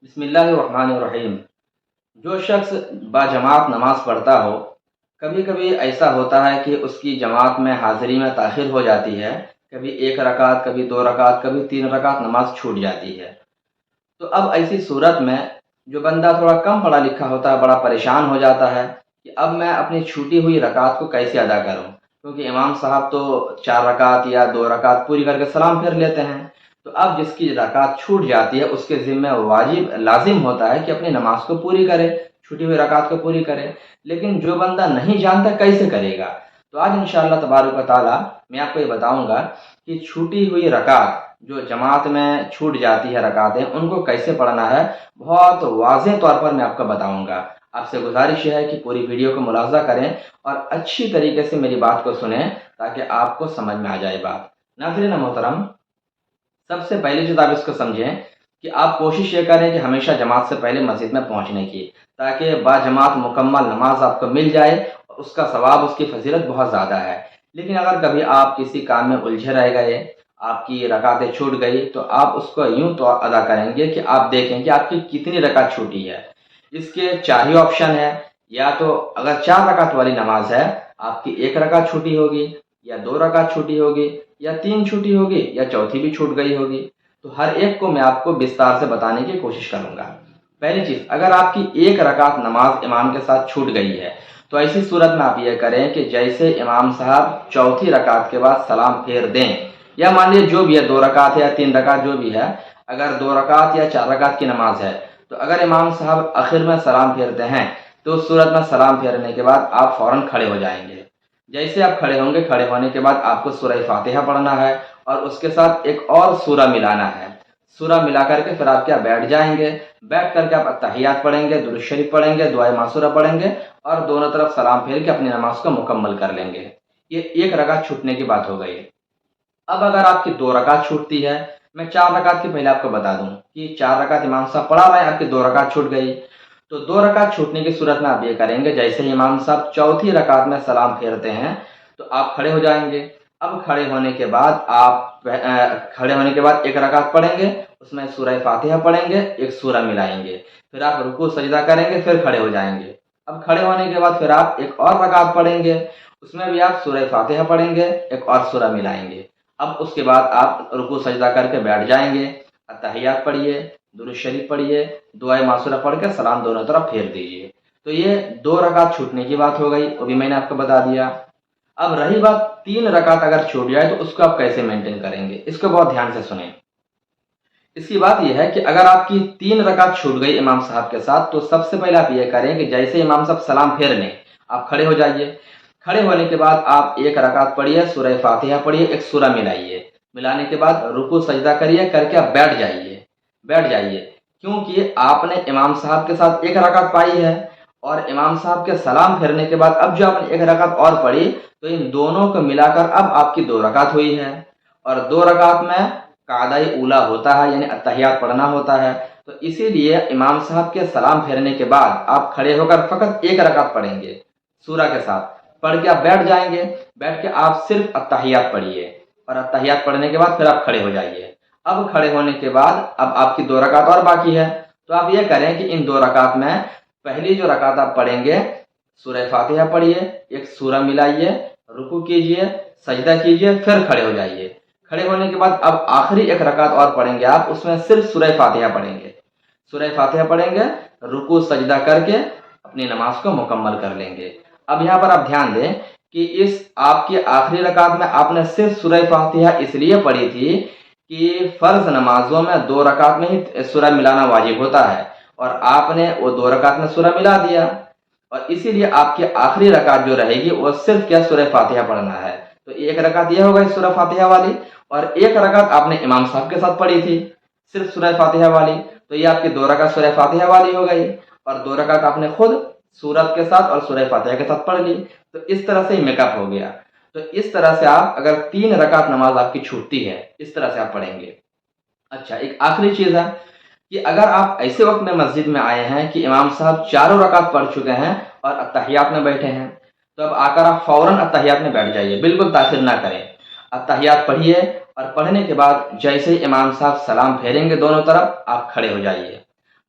بسم اللہ الرحمن الرحیم۔ جو شخص باجماعت نماز پڑھتا ہو، کبھی کبھی ایسا ہوتا ہے کہ اس کی جماعت میں حاضری میں تاخیر ہو جاتی ہے، کبھی ایک رکعت، کبھی دو رکعت، کبھی تین رکعت نماز چھوٹ جاتی ہے۔ تو اب ایسی صورت میں جو بندہ تھوڑا کم پڑھا لکھا ہوتا ہے بڑا پریشان ہو جاتا ہے کہ اب میں اپنی چھوٹی ہوئی رکعت کو کیسے ادا کروں، کیونکہ امام صاحب تو 4 رکعت یا 2 رکعت پوری کر کے سلام پھیر لیتے ہیں۔ تو اب جس کی رکعت چھوٹ جاتی ہے اس کے ذمہ واجب لازم ہوتا ہے کہ اپنی نماز کو پوری کرے، چھوٹی ہوئی رکعت کو پوری کرے۔ لیکن جو بندہ نہیں جانتا کیسے کرے گا، تو آج انشاءاللہ تبارک و تعالی میں آپ کو یہ بتاؤں گا کہ چھوٹی ہوئی رکعت جو جماعت میں چھوٹ جاتی ہے رکعتیں، ان کو کیسے پڑھنا ہے بہت واضح طور پر میں آپ کو بتاؤں گا۔ آپ سے گزارش ہے کہ پوری ویڈیو کو ملاحظہ کریں اور اچھی طریقے سے میری بات کو سنیں تاکہ آپ کو سمجھ میں آ جائے بات۔ ناظرین محترم، سب سے پہلی چیز آپ اس کو سمجھیں کہ آپ کوشش یہ کریں کہ ہمیشہ جماعت سے پہلے مسجد میں پہنچنے کی، تاکہ باجماعت مکمل نماز آپ کو مل جائے اور اس کا ثواب، اس کی فضیلت بہت زیادہ ہے۔ لیکن اگر کبھی آپ کسی کام میں الجھے رہ گئے، آپ کی رکعتیں چھوٹ گئی، تو آپ اس کو یوں تو ادا کریں گے کہ آپ دیکھیں کہ آپ کی کتنی رکعت چھوٹی ہے۔ اس کے 4 ہی آپشن ہے، یا تو اگر 4 رکعت والی نماز ہے آپ کی 1 رکعت چھوٹی ہوگی، یا 2 رکعت چھوٹی ہوگی، یا 3 چھوٹی ہوگی، یا چوتھی بھی چھوٹ گئی ہوگی۔ تو ہر ایک کو میں آپ کو بستار سے بتانے کی کوشش کروں گا۔ پہلی چیز، اگر آپ کی 1 رکعت نماز امام کے ساتھ چھوٹ گئی ہے تو ایسی صورت میں آپ یہ کریں کہ جیسے امام صاحب چوتھی رکعت کے بعد سلام پھیر دیں، یا مان لیے جو بھی ہے 2 رکعت ہے یا 3 رکعت جو بھی ہے، اگر 2 رکعت یا 4 رکعت کی نماز ہے تو اگر امام صاحب آخر میں سلام پھیرتے ہیں تو اس صورت میں سلام پھیرنے کے بعد آپ فوراً کھڑے ہو جائیں گے۔ جیسے آپ کھڑے ہوں گے، کھڑے ہونے کے بعد آپ کو سورہ فاتحہ پڑھنا ہے اور اس کے ساتھ ایک اور سورہ ملانا ہے۔ سورہ ملا کر کے پھر آپ کیا بیٹھ جائیں گے، بیٹھ کر کے آپ اتحیات پڑھیں گے، درود شریف پڑھیں گے، دعائے معصورہ پڑھیں گے اور دونوں طرف سلام پھیر کے اپنی نماز کو مکمل کر لیں گے۔ یہ 1 رکعت چھوٹنے کی بات ہو گئی۔ اب اگر آپ کی 2 رکعت چھوٹتی ہے، میں 4 رکعت کی پہلے آپ کو بتا دوں کہ 4 رکعت امام صاحب پڑھا رہے ہیں، آپ کی 2 رکعت چھوٹ گئی، تو 2 رکعت چھوٹنے کی صورت میں آپ یہ کریں گے، جیسے ہی امام صاحب چوتھی رکعت میں سلام پھیرتے ہیں تو آپ کھڑے ہو جائیں گے۔ اب کھڑے ہونے کے بعد کھڑے ہونے کے بعد 1 رکعت پڑھیں گے، اس میں سورہ فاتحہ پڑھیں گے، ایک سورہ ملائیں گے، پھر آپ رکوع سجدہ کریں گے، پھر کھڑے ہو جائیں گے۔ اب کھڑے ہونے کے بعد پھر آپ ایک اور رکعت پڑھیں گے، اس میں بھی آپ سورہ فاتحہ پڑھیں گے، ایک اور سورہ ملائیں گے۔ اب اس کے بعد آپ رکوع سجدہ کر کے بیٹھ جائیں گے، اتحیات پڑھیے، درود شریف پڑھیے، دعائے معصورہ پڑھ کے سلام دونوں طرف پھیر دیجیے۔ تو یہ 2 رکعت چھوٹنے کی بات ہو گئی، وہ بھی میں نے آپ کو بتا دیا۔ اب رہی بات 3 رکعت اگر چھوٹ جائے تو اس کو آپ کیسے مینٹین کریں گے، اس کو بہت دھیان سے سنیں۔ اس کی بات یہ ہے کہ اگر آپ کی 3 رکعت چھوٹ گئی امام صاحب کے ساتھ، تو سب سے پہلے آپ یہ کریں کہ جیسے امام صاحب سلام پھیر لیں آپ کھڑے ہو جائیے۔ کھڑے ہونے کے بعد آپ 1 رکعت پڑھیے، سورہ فاتحہ پڑھیے، ایک سورہ ملائیے، ملانے کے بعد رکوع سجدہ کریے، کر کے آپ بیٹھ جائیے، کیونکہ آپ نے امام صاحب کے ساتھ 1 رکعت پائی ہے اور امام صاحب کے سلام پھیرنے کے بعد اب جو آپ نے 1 رکعت اور پڑھی، تو ان دونوں کو ملا کر اب آپ کی 2 رکعت ہوئی ہے، اور 2 رکعت میں قعدہ اولا ہوتا ہے، یعنی اتحیات پڑھنا ہوتا ہے۔ تو اسی لیے امام صاحب کے سلام پھیرنے کے بعد آپ کھڑے ہو کر فقط 1 رکعت پڑھیں گے سورہ کے ساتھ، پڑھ کے آپ بیٹھ جائیں گے، بیٹھ کے آپ صرف اتحیات پڑھیے اور اتحیات پڑھنے کے بعد پھر آپ کھڑے ہو جائیے۔ اب کھڑے ہونے کے بعد اب آپ کی 2 رکعت اور باقی ہے، تو آپ یہ کریں کہ ان 2 رکعت میں پہلی جو رکعت آپ پڑھیں گے سورہ فاتحہ پڑھیے، ایک سورہ ملائیے، رکوع کیجیے، سجدہ کیجیے، پھر کھڑے ہو جائیے۔ کھڑے ہونے کے بعد اب آخری 1 رکعت اور پڑھیں گے آپ، اس میں صرف سورہ فاتحہ پڑھیں گے، سورہ فاتحہ پڑھیں گے، رکوع سجدہ کر کے اپنی نماز کو مکمل کر لیں گے۔ اب یہاں پر آپ دھیان دیں کہ اس آپ کی آخری رکعت میں آپ نے صرف سورہ فاتحہ اس لیے پڑھی تھی کہ فرض نمازوں میں 2 رکعت میں ہی سورہ ملانا واجب ہوتا ہے، اور آپ نے وہ 2 رکعت میں سورہ ملا دیا، اور اسی لیے آپ کی آخری رکعت جو رہے گی وہ صرف کیا سورہ فاتحہ پڑھنا ہے۔ تو 1 رکعت یہ ہو گئی سورہ فاتحہ والی، اور 1 رکعت آپ نے امام صاحب کے ساتھ پڑھی تھی صرف سورہ فاتحہ والی، تو یہ آپ کی 2 رکعت سورہ فاتحہ والی ہو گئی، اور 2 رکعت آپ نے خود سورت کے ساتھ اور سورہ فاتحہ کے ساتھ پڑھ لی۔ تو اس طرح سے ہی میک اپ ہو گیا۔ تو اس طرح سے آپ اگر 3 رکعت نماز آپ کی چھوٹتی ہے، اس طرح سے آپ پڑھیں گے۔ اچھا، ایک آخری چیز ہے کہ اگر آپ ایسے وقت میں مسجد میں آئے ہیں کہ امام صاحب 4 رکعت پڑھ چکے ہیں اور اتحیات میں بیٹھے ہیں، تو اب آ کر آپ فوراً اتحیات میں بیٹھ جائیے، بالکل تاخیر نہ کریں۔ اتحیات پڑھیے اور پڑھنے کے بعد جیسے ہی امام صاحب سلام پھیریں گے دونوں طرف، آپ کھڑے ہو جائیے۔